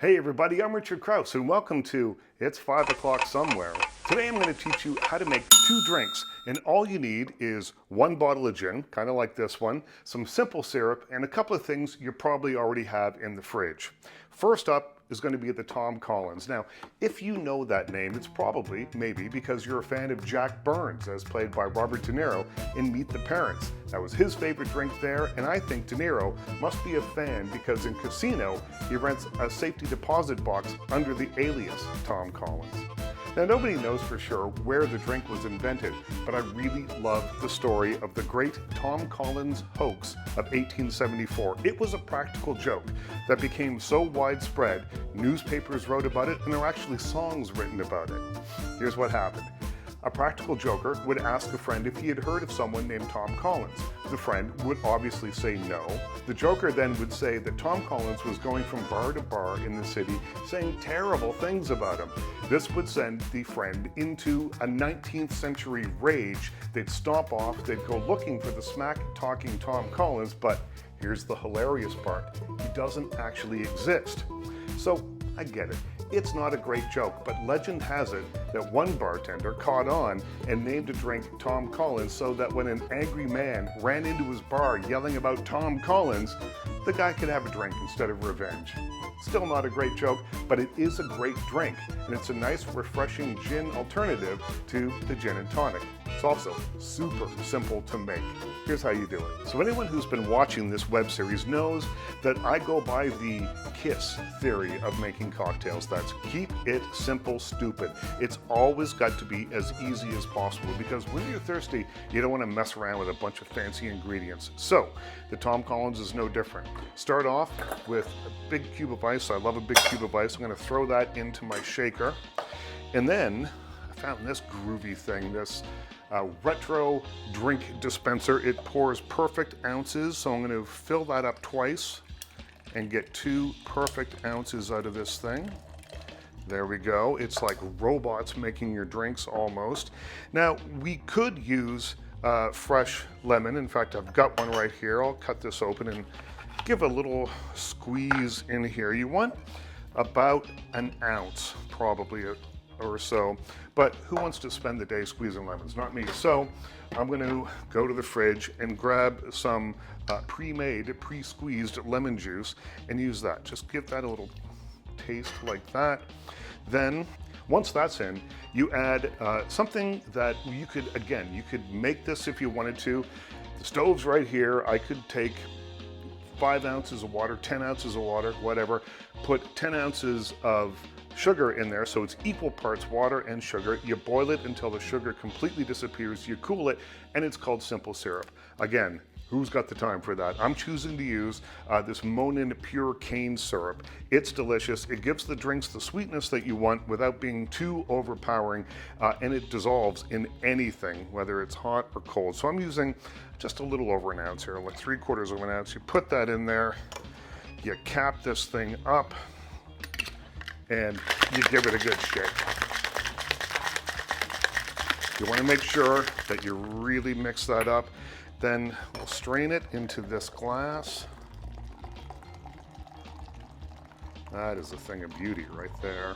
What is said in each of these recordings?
Hey everybody, I'm Richard Krause and welcome to It's 5 o'clock somewhere. Today I'm going to teach you how to make 2 drinks, and all you need is 1 bottle of gin, kind of like this one, some simple syrup, and a couple of things you probably already have in the fridge. First up is going to be the Tom Collins. Now, if you know that name, it's probably, maybe, because you're a fan of Jack Burns, as played by Robert De Niro in Meet the Parents. That was his favorite drink there, and I think De Niro must be a fan because in Casino, he rents a safety deposit box under the alias Tom Collins. Now, nobody knows for sure where the drink was invented, but I really love the story of the great Tom Collins hoax of 1874. It was a practical joke that became so widespread, newspapers wrote about it, and there were actually songs written about it. Here's what happened. A practical joker would ask a friend if he had heard of someone named Tom Collins. The friend would obviously say no. The joker then would say that Tom Collins was going from bar to bar in the city saying terrible things about him. This would send the friend into a 19th century rage. They'd stomp off, they'd go looking for the smack-talking Tom Collins, but here's the hilarious part. He doesn't actually exist. So, I get it. It's not a great joke, but legend has it that one bartender caught on and named a drink Tom Collins so that when an angry man ran into his bar yelling about Tom Collins, the guy could have a drink instead of revenge. Still not a great joke, but it is a great drink, and it's a nice, refreshing gin alternative to the gin and tonic. It's also super simple to make. Here's how you do it. So anyone who's been watching this web series knows that I go by the KISS theory of making cocktails. That's keep it simple, stupid. It's always got to be as easy as possible because when you're thirsty, you don't want to mess around with a bunch of fancy ingredients. So the Tom Collins is no different. Start off with a big cube of ice. I love a big cube of ice. I'm going to throw that into my shaker. And then I found this groovy thing, this retro drink dispenser. It pours perfect ounces, so I'm going to fill that up twice and get 2 perfect ounces out of this thing. There we go. It's like robots making your drinks almost. Now, we could use fresh lemon. In fact, I've got one right here. I'll cut this open and give a little squeeze in here. You want about an ounce, probably, or so, but who wants to spend the day squeezing lemons? Not me. So I'm going to go to the fridge and grab some pre-made, pre-squeezed lemon juice and use that. Just give that a little taste like that. Then once that's in, you add something that you could, again, you could make this if you wanted to. The stove's right here. I could take 5 ounces of water, 10 ounces of water, whatever, put 10 ounces of sugar in there, so it's equal parts water and sugar. You boil it until the sugar completely disappears, you cool it, and it's called simple syrup. Again, who's got the time for that? I'm choosing to use this Monin pure cane syrup. It's delicious. It gives the drinks the sweetness that you want without being too overpowering, and it dissolves in anything, whether it's hot or cold. So I'm using just a little over an ounce here, like 3/4 of an ounce. You put that in there, you cap this thing up, and you give it a good shake. You want to make sure that you really mix that up. Then we'll strain it into this glass. That is a thing of beauty right there.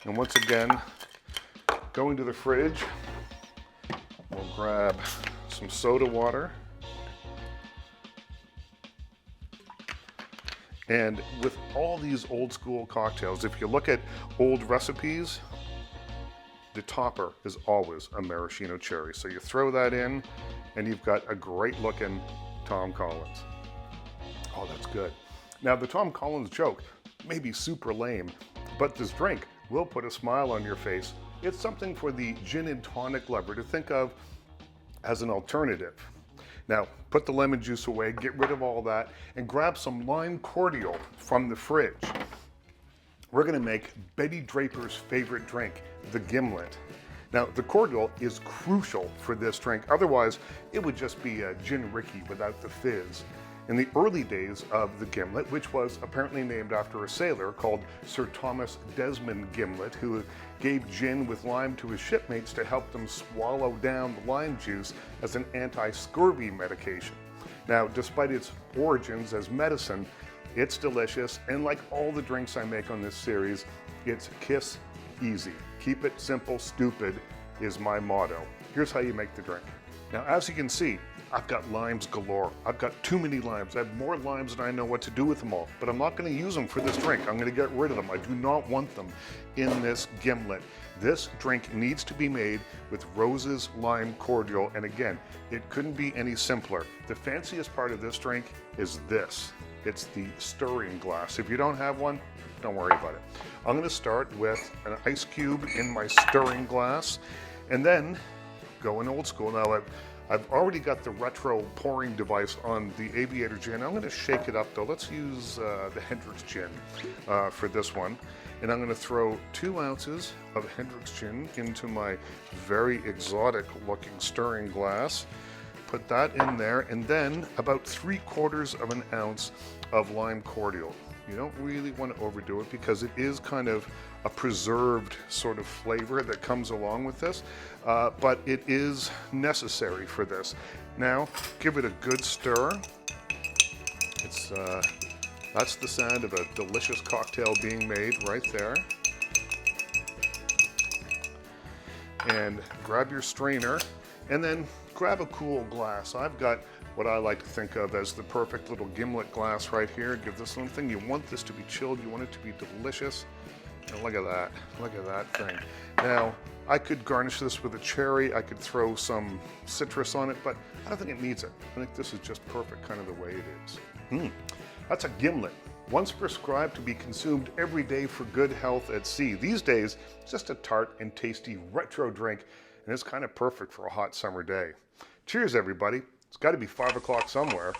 And once again, going to the fridge, we'll grab some soda water. And with all these old school cocktails, if you look at old recipes, the topper is always a maraschino cherry. So you throw that in and you've got a great looking Tom Collins. Oh, that's good. Now the Tom Collins joke may be super lame, but this drink will put a smile on your face. It's something for the gin and tonic lover to think of as an alternative. Now, put the lemon juice away, get rid of all that, and grab some lime cordial from the fridge. We're going to make Betty Draper's favorite drink, the gimlet. Now, the cordial is crucial for this drink. Otherwise, it would just be a gin Ricky without the fizz. In the early days of the gimlet, which was apparently named after a sailor called Sir Thomas Desmond Gimlet, who gave gin with lime to his shipmates to help them swallow down the lime juice as an anti-scurvy medication. Now, despite its origins as medicine, It's delicious, and like all the drinks I make on this series, it's kiss easy. Keep it simple, stupid is my motto. Here's how you make the drink. Now, as you can see, I've got limes galore. I've got too many limes. I have more limes than I know what to do with them all, but I'm not going to use them for this drink. I'm going to get rid of them. I do not want them in this gimlet. This drink needs to be made with Rose's lime cordial, and again, it couldn't be any simpler. The fanciest part of this drink is this. It's the stirring glass. If you don't have one, don't worry about it. I'm going to start with an ice cube in my stirring glass, and then going old school. Now, I've already got the retro pouring device on the Aviator gin. I'm going to shake it up though. Let's use the Hendrick's gin for this one. And I'm going to throw 2 ounces of Hendrick's gin into my very exotic looking stirring glass. Put that in there, and then about 3/4 of an ounce of lime cordial. You don't really want to overdo it because it is kind of a preserved sort of flavor that comes along with this, but it is necessary for this. Now, give it a good stir. That's the sound of a delicious cocktail being made right there. And grab your strainer, and then grab a cool glass. I've got what I like to think of as the perfect little gimlet glass right here. Give this one thing. You want this to be chilled. You want it to be delicious. And look at that. Look at that thing. Now, I could garnish this with a cherry. I could throw some citrus on it, but I don't think it needs it. I think this is just perfect kind of the way it is. That's a gimlet. Once prescribed to be consumed every day for good health at sea. These days, it's just a tart and tasty retro drink, and it's kind of perfect for a hot summer day. Cheers, everybody. It's got to be 5 o'clock somewhere.